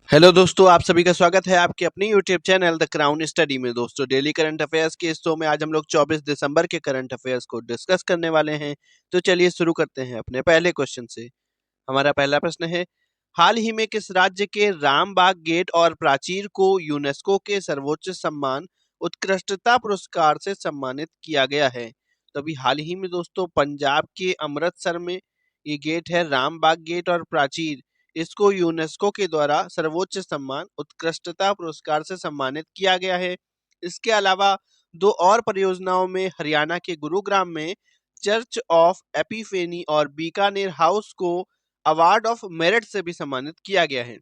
Hello दोस्तों, आप सभी का स्वागत है आपके अपने YouTube channel the crown study में। दोस्तों, डेली करंट अफेयर्स के इस शो में आज हम लोग 24 दिसंबर के करंट अफेयर्स को डिस्कस करने वाले हैं। तो चलिए शुरू करते हैं अपने पहले क्वेश्चन से। हमारा पहला प्रश्न है, हाल ही में किस राज्य के रामबाग गेट और प्राचीर को यूनेस्को के सर्वोच्च सम्मान उत्कृष्टता पुरस्कार से सम्मानित किया गया है? तो अभी हाल ही में दोस्तों पंजाब के अमृतसर में ये गेट है, रामबाग गेट और प्राचीर। इसको यूनेस्को के द्वारा सर्वोच्च सम्मान उत्कृष्टता पुरस्कार से सम्मानित किया गया है। इसके अलावा दो और परियोजनाओं में हरियाणा के गुरुग्राम में चर्च ऑफ एपिफेनी और बीकानेर हाउस को अवार्ड ऑफ मेरिट से भी सम्मानित किया गया है।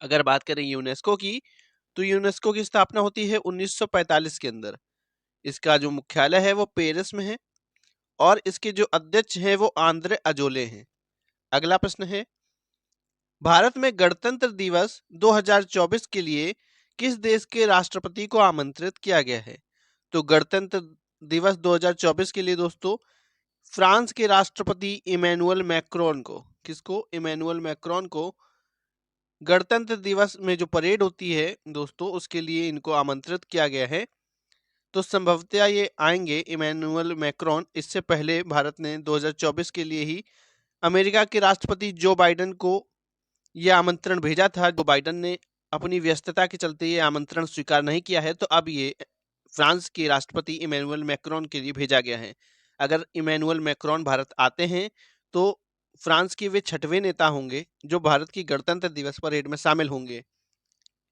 अगर बात करें यूनेस्को की, तो यूनेस्को की स्थापना होती है 1945 के अंदर। इसका जो मुख्यालय है वो पेरिस में है और इसके जो अध्यक्ष हैं वो आंद्रे अजोले हैं। अगला प्रश्न है, भारत में गणतंत्र दिवस 2024 के लिए किस देश के राष्ट्रपति को आमंत्रित किया गया है? तो गणतंत्र दिवस 2024 के लिए दोस्तों फ्रांस के राष्ट्रपति इमैनुअल मैक्रोन को, किसको? इमैनुअल मैक्रोन को गणतंत्र दिवस में जो परेड होती है दोस्तों उसके लिए इनको आमंत्रित किया गया है। तो संभवतः ये आएंगे इमैनुअल मैक्रोन। इससे पहले भारत ने 2024 के लिए ही अमेरिका के राष्ट्रपति जो बाइडेन को यह आमंत्रण भेजा था। जो बाइडेन ने अपनी व्यस्तता के चलते ये आमंत्रण स्वीकार नहीं किया है, तो अब ये फ्रांस के राष्ट्रपति इमैनुअल मैक्रोन के लिए भेजा गया है। अगर इमैनुअल मैक्रोन भारत आते हैं तो फ्रांस के वे 6वें नेता होंगे जो भारत की गणतंत्र दिवस परेड में शामिल होंगे।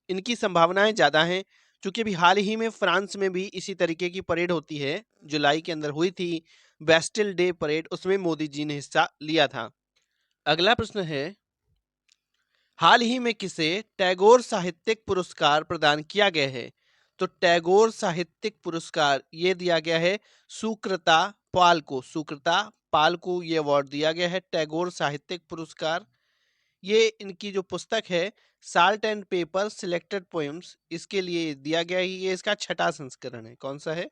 इनकी संभावनाएं ज्यादा हैं क्योंकि अभी हाल ही में फ्रांस में भी इसी तरीके की परेड होती है, जुलाई के अंदर हुई थी बेस्टिल डे परेड, उसमें मोदी जी ने हिस्सा लिया था। अगला प्रश्न है, हाल ही में किसे टैगोर साहित्यिक पुरस्कार प्रदान किया गया है? तो टैगोर साहित्यिक पुरस्कार ये दिया गया है सुकृता पाल को। सुकृता पाल को ये अवार्ड दिया गया है टैगोर साहित्यिक पुरस्कार। ये इनकी जो पुस्तक है salt and paper selected poems, इसके लिए दिया गया है। ये इसका 6ठा संस्करण है। कौन सा है?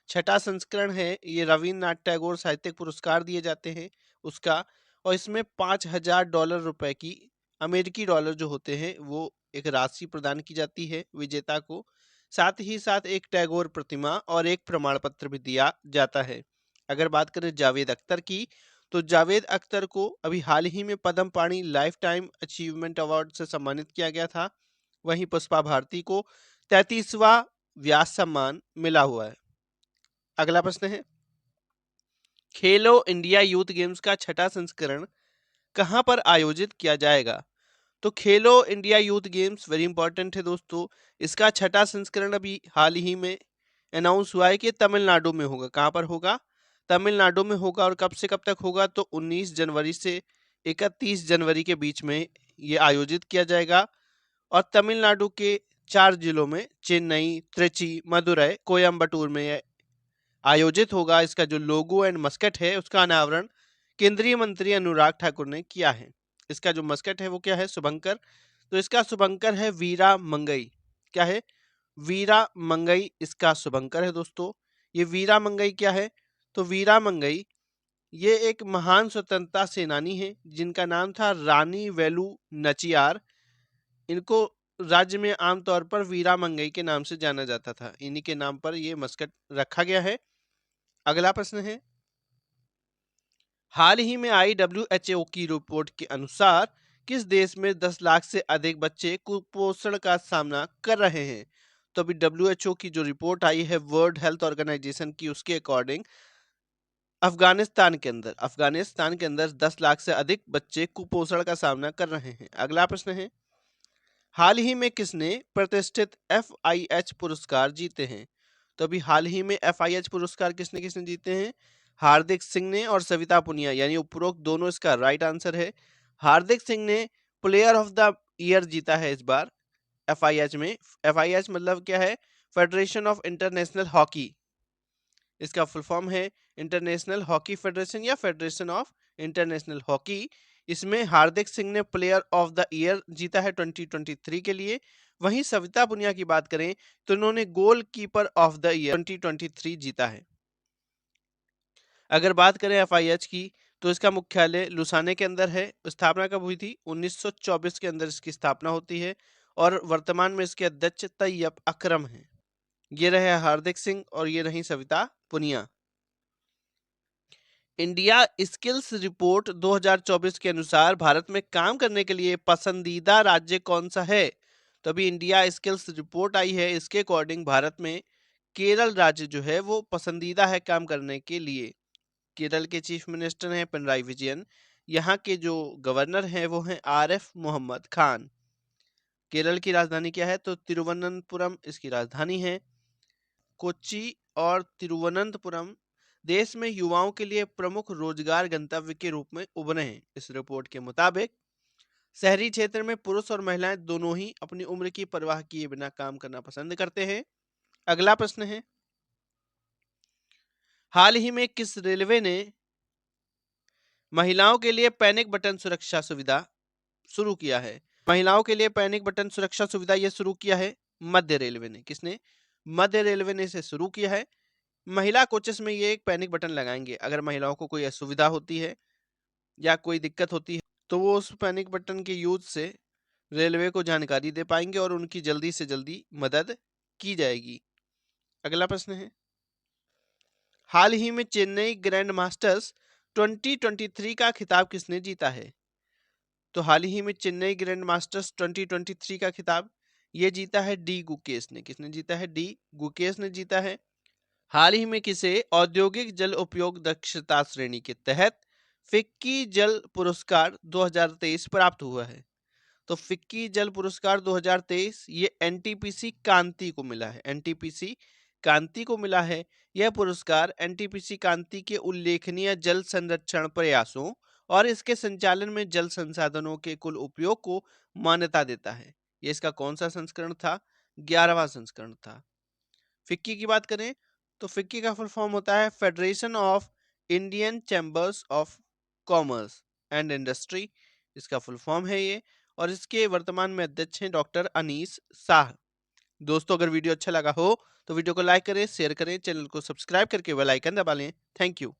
6ठा संस्करण है। ये रविन्द्रनाथ टैगोर साहित्यिक पुरस्कार दिए जाते हैं उसका। और इसमें $5000 रुपए की, अमेरिकी डॉलर जो होते हैं, वो एक राशि प्रदान की जाती है विजेता को। साथ ही साथ एक टैगोर प्रतिमा और एक प्रमाण पत्र भी दिया जाता है। अगर बात करें जावेद अख्तर की, तो जावेद अख्तर को अभी हाल ही में पद्म पाणि लाइफ टाइम अचीवमेंट अवार्ड से सम्मानित किया गया था। वहीं पुष्पा भारती को 33वां व्यास सम्मान मिला हुआ है। अगला प्रश्न है, खेलो इंडिया यूथ गेम्स का 6ठा संस्करण कहां पर आयोजित किया जाएगा? तो खेलो India youth games very important है दोस्तों। इसका 6ठा संस्करण अभी हाल ही में अनाउंस हुआ है कि तमिलनाडु में होगा। कहां पर होगा? तमिलनाडु में होगा। और कब से कब तक होगा? तो 19 जनवरी से 31 जनवरी के बीच में ये आयोजित किया जाएगा। और तमिलनाडु के 4 जिलों में चेन्नई, त्रिची, मदुरई, कोयम्बटूर में ये आयोजित होगा। इसका जो लोगो एंड मस्कट है उसका अनावरण केंद्रीय मंत्री अनुराग ठाकुर ने किया है। इसका जो मस्कट है वो क्या है? शुभंकर। तो इसका शुभंकर है वीरा मंगई। क्या है? वीरा मंगई इसका शुभंकर है दोस्तों। ये वीरा मंगई क्या है? तो वीरा मंगई ये एक महान स्वतंत्रता सेनानी है जिनका नाम था रानी वेलु नचियार। इनको राज्य में आमतौर पर वीरा मंगई के नाम से जाना जाता था। इन्हीं के नाम पर ये मस्कट रखा गया है। अगला प्रश्न है, हाल ही में आई WHO की रिपोर्ट के अनुसार किस देश में 10 लाख से अधिक बच्चे कुपोषण का सामना कर रहे हैं? तो अभी WHO की जो रिपोर्ट आई है वर्ल्ड हेल्थ ऑर्गेनाइजेशन की, उसके अकॉर्डिंग अफगानिस्तान के अंदर 10 लाख से अधिक बच्चे कुपोषण का सामना कर रहे हैं। अगला प्रश्न है, हाल ही में किसने प्रतिष्ठित FIH पुरस्कार जीते हैं? तो अभी हाल ही में FIH पुरस्कार किसने किसने जीते हैं? हार्दिक सिंह ने और सविता पुनिया, यानी उपरोक्त दोनों इसका राइट आंसर है। हार्दिक सिंह ने प्लेयर ऑफ द ईयर जीता है इस बार FIH में। FIH मतलब क्या है? Federation of international hockey. इसका फुल फॉर्म है इंटरनेशनल हॉकी फेडरेशन या फेडरेशन ऑफ इंटरनेशनल हॉकी। इसमें हार्दिक सिंह ने प्लेयर ऑफ द ईयर जीता है 2023 के लिए। वहीं सविता पुनिया की बात करें तो उन्होंने गोलकीपर ऑफ द ईयर 2023 जीता है। अगर बात करें FIH की, तो इसका मुख्यालय लुसाने के अंदर है। स्थापना कब हुई थी? 1924 के अंदर इसकी स्थापना होती है और वर्तमान में इसके अध्यक्ष तैयब अकरम हैं। ये रहे हार्दिक सिंह और ये रही Savita Punia. India skills report 2024 के अनुसार भारत में काम करने के लिए पसंदीदा राज्य कौन सा है? तो अभी इंडिया स्किल्स रिपोर्ट आई है, इसके अकॉर्डिंग भारत में केरल राज्य जो है वो पसंदीदा है काम करने के लिए। केरल के चीफ मिनिस्टर हैं पिनराई विजयन। यहाँ के जो गवर्नर हैं वो हैं आरिफ मोहम्मद खान। केरल की राजधानी क्या है? तो तिरुवनंतपुरम इसकी राजधानी है। कोच्चि और तिरुवनंतपुरम देश में युवाओं के लिए प्रमुख रोजगार गंतव्य के रूप में उभरे हैं। इस रिपोर्ट के मुताबिक शहरी क्षेत्र में पुरुष और महिलाएं दोनों ही अपनी उम्र की परवाह किए बिना काम करना पसंद करते हैं। अगला प्रश्न है, हाल ही में किस रेलवे ने महिलाओं के लिए पैनिक बटन सुरक्षा सुविधा शुरू किया है? महिलाओं के लिए पैनिक बटन सुरक्षा सुविधा यह शुरू किया है मध्य रेलवे ने। किसने? मध्य रेलवे ने इसे शुरू किया है। महिला कोचेस में ये एक पैनिक बटन लगाएंगे। अगर महिलाओं को कोई असुविधा होती है या कोई दिक्कत होती है तो वो उस पैनिक बटन के यूज से रेलवे को जानकारी दे पाएंगे और उनकी जल्दी से जल्दी मदद की जाएगी। अगला प्रश्न है, हाल ही में चेन्नई ग्रैंड मास्टर्स 2023 का खिताब किसने जीता है? तो हाल ही में चेन्नई ग्रैंड मास्टर्स 2023 का खिताब ये जीता है डी गुकेश ने। किसने जीता है? डी गुकेश ने जीता है। हाल ही में किसे औद्योगिक जल उपयोग दक्षता श्रेणी के तहत फिक्की जल पुरस्कार 2023 प्राप्त हुआ है? तो फिक्की जल पुरस्कार 2023 ये एनटीपीसी कांति को मिला है। एनटीपीसी कांति को मिला है। यह पुरस्कार एनटीपीसी कांति के उल्लेखनीय जल संरक्षण प्रयासों और इसके संचालन में जल संसाधनों के कुल उपयोग को मान्यता देता है। ये इसका कौन सा संस्करण था? 11वां संस्करण था। फिक्की की बात करें तो फिक्की का फुल फॉर्म होता है federation of Indian chambers of commerce and industry. इसका फुल फॉर्म है ये, और इसके वर्तमान में अध्यक्ष हैं डॉक्टर अनीस शाह। दोस्तों, अगर वीडियो अच्छा लगा हो तो वीडियो को लाइक करें, शेयर करें, चैनल को सब्सक्राइब करके बेल आइकन दबा लें। Thank you.